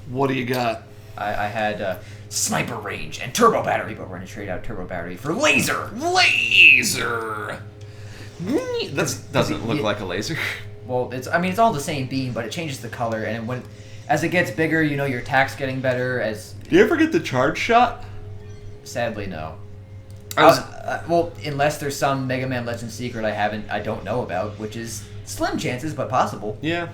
What do you got? I had sniper range and turbo battery, but we're going to trade out turbo battery for laser. Laser! That doesn't look like a laser. Well, it's all the same beam, but it changes the color, and as it gets bigger, your attack's getting better. Do you ever get the charge shot? Sadly, no. Well, unless there's some Mega Man Legend secret I don't know about, which is slim chances, but possible. Yeah.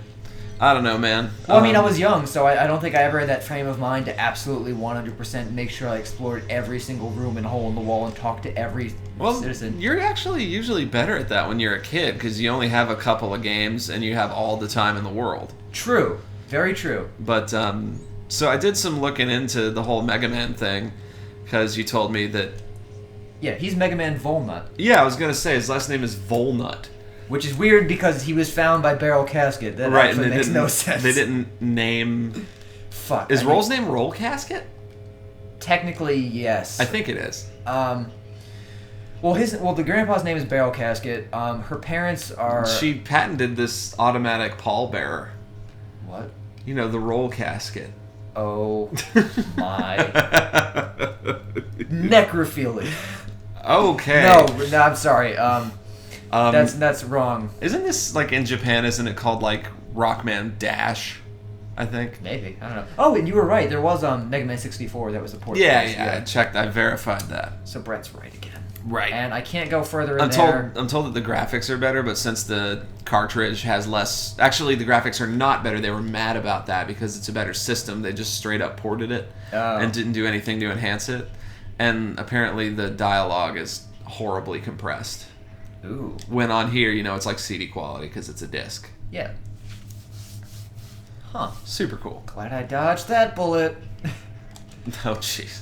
I don't know, man. Well, I was young, so I don't think I ever had that frame of mind to absolutely 100% make sure I explored every single room and hole in the wall and talked to every citizen. You're actually usually better at that when you're a kid, because you only have a couple of games and you have all the time in the world. True. Very true. But, so I did some looking into the whole Mega Man thing, because you told me that... Yeah, he's Mega Man Volnut. Yeah, I was going to say, his last name is Volnut. Which is weird because he was found by Barrel Casket. That actually makes no sense. They didn't name... Fuck. Is Roll's name Roll Casket? Technically, yes. I think it is. Well, the grandpa's name is Barrel Casket. Her parents are... She patented this automatic pallbearer. What? The Roll Casket. Oh my. Necrophilia. Okay. No, I'm sorry. That's wrong. Isn't this in Japan? Isn't it called Rockman Dash? I think. Maybe, I don't know. Oh, and you were right. There was Mega Man 64 that was a port. Yeah. I checked. I verified that. So Brett's right again. Right. And I can't go further I'm there. told that the graphics are better, but since the cartridge has less... Actually, the graphics are not better. They were mad about that because it's a better system. They just straight up ported it and didn't do anything to enhance it. And apparently the dialogue is horribly compressed. Ooh. When on here, it's like CD quality because it's a disc. Yeah. Huh. Super cool. Glad I dodged that bullet. Oh, jeez.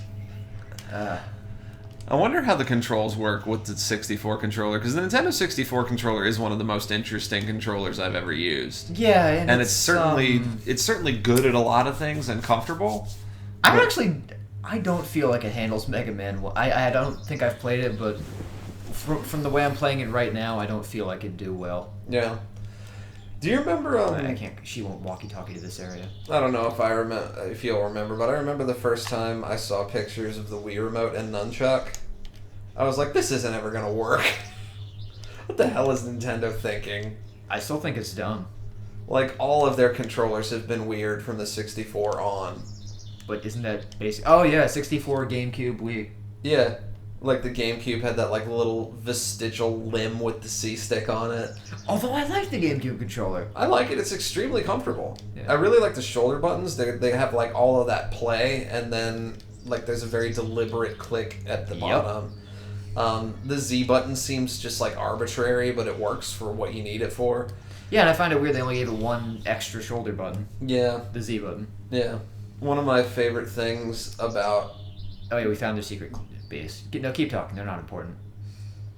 I wonder how the controls work with the 64 controller, because the Nintendo 64 controller is one of the most interesting controllers I've ever used. Yeah, and it's certainly good at a lot of things and comfortable. I don't feel like it handles Mega Man well. I don't think I've played it, but from the way I'm playing it right now, I don't feel like it'd do well. Yeah. Do you remember? I can't. She won't walkie-talkie to this area. I don't know if you'll remember, but I remember the first time I saw pictures of the Wii remote and nunchuck. I was like, this isn't ever gonna work. What the hell is Nintendo thinking? I still think it's dumb. All of their controllers have been weird from the 64 on. But isn't that basic? Oh yeah, 64, GameCube, Wii. Yeah. The GameCube had that little vestigial limb with the C-stick on it. Although I like the GameCube controller. I like it. It's extremely comfortable. Yeah. I really like the shoulder buttons. They have all of that play, and then there's a very deliberate click at the bottom. The Z button seems just arbitrary, but it works for what you need it for. Yeah, and I find it weird they only gave it one extra shoulder button. Yeah. The Z button. Yeah. One of my favorite things about... Oh yeah, we found their secret base. No, keep talking. They're not important.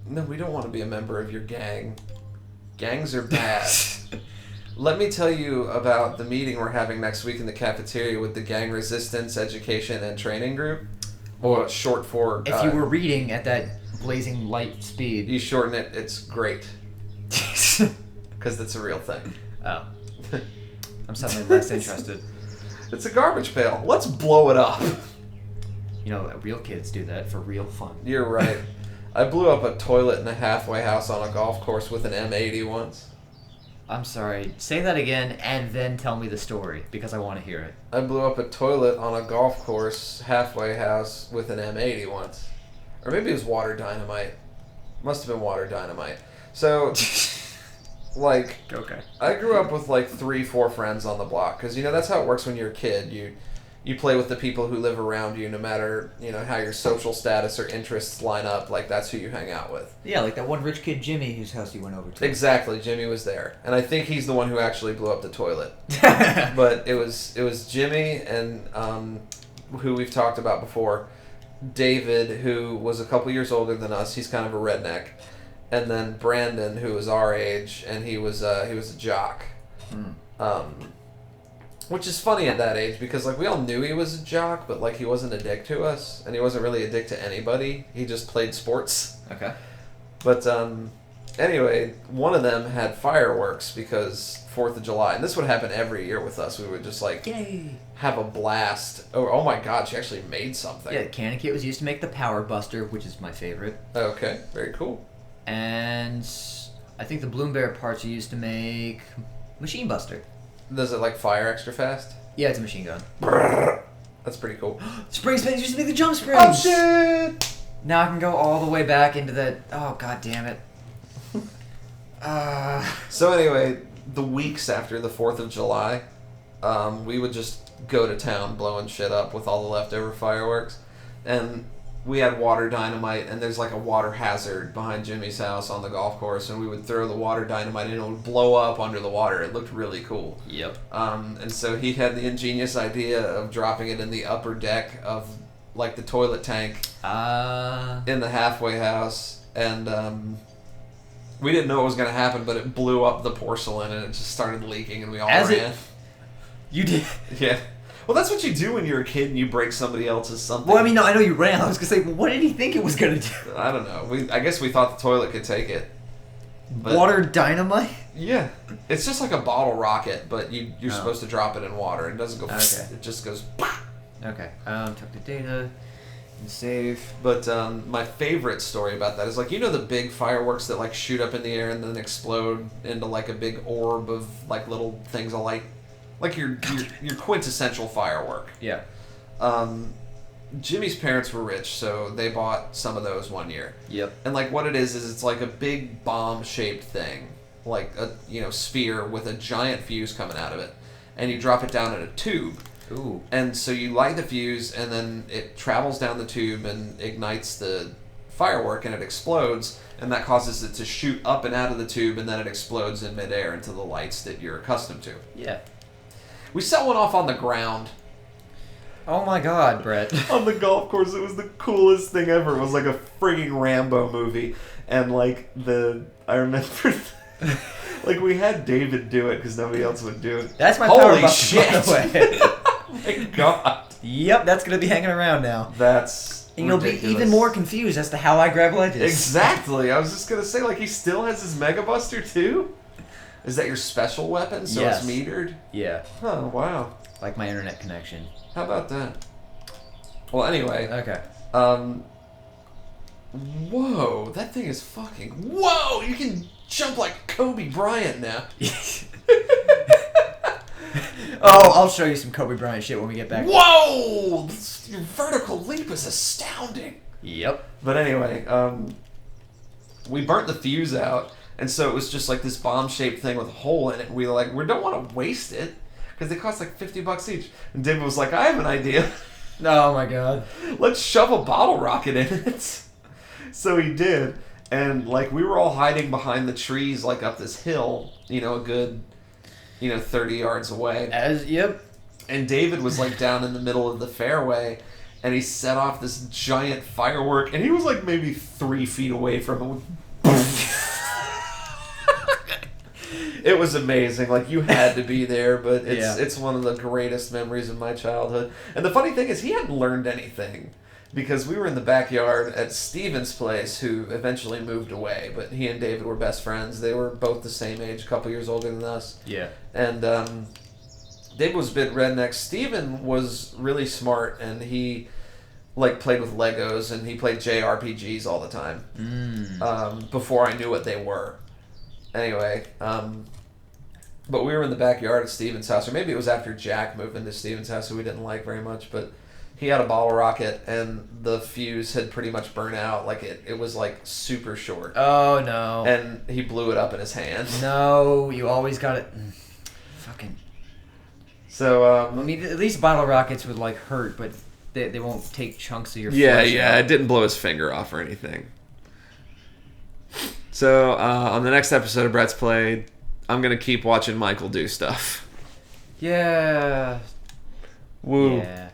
No, we don't want to be a member of your gang. Gangs are bad. Let me tell you about the meeting we're having next week in the cafeteria with the Gang Resistance Education and Training Group. Or short for... If you were reading at that blazing light speed... You shorten it, it's great. Because that's a real thing. Oh. I'm suddenly less interested. It's a garbage pail. Let's blow it up. Real kids do that for real fun. You're right. I blew up a toilet in a halfway house on a golf course with an M80 once. I'm sorry. Say that again and then tell me the story, because I want to hear it. I blew up a toilet on a golf course halfway house with an M80 once. Or maybe it was water dynamite. Must have been water dynamite. So, Okay. I grew up with 3-4 friends on the block, because that's how it works when you're a kid. You play with the people who live around you, no matter how your social status or interests line up. That's who you hang out with. Yeah, like that one rich kid Jimmy whose house you went over to. Exactly, Jimmy was there, and I think he's the one who actually blew up the toilet. But it was Jimmy and who we've talked about before, David, who was a couple years older than us. He's kind of a redneck. And then Brandon, who was our age, and he was a jock. Which is funny at that age, because we all knew he was a jock, but he wasn't a dick to us, and he wasn't really a dick to anybody. He just played sports. Okay. But Anyway, one of them had fireworks because 4th of July. And this would happen every year with us. We would just, like, Yay! have a blast. Oh my god, she actually made something. Yeah, cannon kit was used to make the Power Buster, which is my favorite. Okay, very cool. And I think the Bloom Bear parts are used to make Machine Buster. Does it, like, fire extra fast? Yeah, it's a machine gun. That's pretty cool. Spring Spins used to make the jump springs! Oh, shit! Now I can go all the way back into that... Oh, god damn it. So anyway, the weeks after the 4th of July, we would just go to town blowing shit up with all the leftover fireworks. And we had water dynamite, and there's like a water hazard behind Jimmy's house on the golf course, and we would throw the water dynamite and it would blow up under the water. It looked really cool. Yep. And so he had the ingenious idea of dropping it in the upper deck of like the toilet tank in the halfway house, and we didn't know what was going to happen, but it blew up the porcelain and it just started leaking, and we all ran. You did? Yeah. Well, that's what you do when you're a kid and you break somebody else's something. Well, I mean, no, I know you ran. I was going to say, well, what did he think it was going to do? I don't know. I guess we thought the toilet could take it. But water dynamite? Yeah. It's just like a bottle rocket, but you're supposed to drop it in water. It doesn't go... Okay. It just goes... Okay. Took the data and save. But my favorite story about that is, like, you know the big fireworks that, like, shoot up in the air and then explode into, like, a big orb of, like, little things of light? Like your quintessential firework. Yeah. Jimmy's parents were rich, so they bought some of those one year. Yep. And like what it is it's like a big bomb-shaped thing, like a sphere with a giant fuse coming out of it, and you drop it down in a tube. Ooh. And so you light the fuse, and then it travels down the tube and ignites the firework, and it explodes, and that causes it to shoot up and out of the tube, and then it explodes in midair into the lights that you're accustomed to. Yeah. We set one off on the ground. Oh my god, Brett. On the golf course. It was the coolest thing ever. It was like a frigging Rambo movie. And like I remember, like we had David do it because nobody else would do it. That's my power buster, shit. by the way. Oh my god. Yep, that's going to be hanging around now. That's And you'll ridiculous. be even more confused as to how I grab ledges. Exactly. I was just going to say, like, he still has his Mega Buster too? Is that your special weapon, so Yes. it's metered? Yeah. Oh, wow. Like my internet connection. How about that? Well, anyway. Okay. Whoa, that thing is fucking... Whoa, you can jump like Kobe Bryant now. Oh, I'll show you some Kobe Bryant shit when we get back. Whoa! Your vertical leap is astounding. Yep. But anyway, we burnt the fuse out, and so it was just like this bomb-shaped thing with a hole in it. We don't want to waste it, because they cost like $50 each. And David was like, I have an idea. Oh my god. Let's shove a bottle rocket in it. So he did, and like we were all hiding behind the trees, like up this hill, a good, 30 yards away. Yep. And David was like down in the middle of the fairway, and he set off this giant firework, and he was like maybe 3 feet away from him. It was amazing. Like, you had to be there, but it's one of the greatest memories of my childhood. And the funny thing is, he hadn't learned anything, because we were in the backyard at Steven's place, who eventually moved away, but he and David were best friends. They were both the same age, a couple years older than us. Yeah. And David was a bit redneck. Steven was really smart, and he played with Legos, and he played JRPGs all the time. Before I knew what they were. Anyway, but we were in the backyard at Steven's house, or maybe it was after Jack moved into Steven's house, who we didn't like very much, but he had a bottle rocket, and the fuse had pretty much burnt out. Like, it was like super short. Oh no. And he blew it up in his hand. No, you always got it. Fucking. So, I mean, at least bottle rockets would hurt, but they won't take chunks of your flesh out. It didn't blow his finger off or anything. So, on the next episode of Brett's Play, I'm going to keep watching Michael do stuff. Yeah. Woo. Yeah.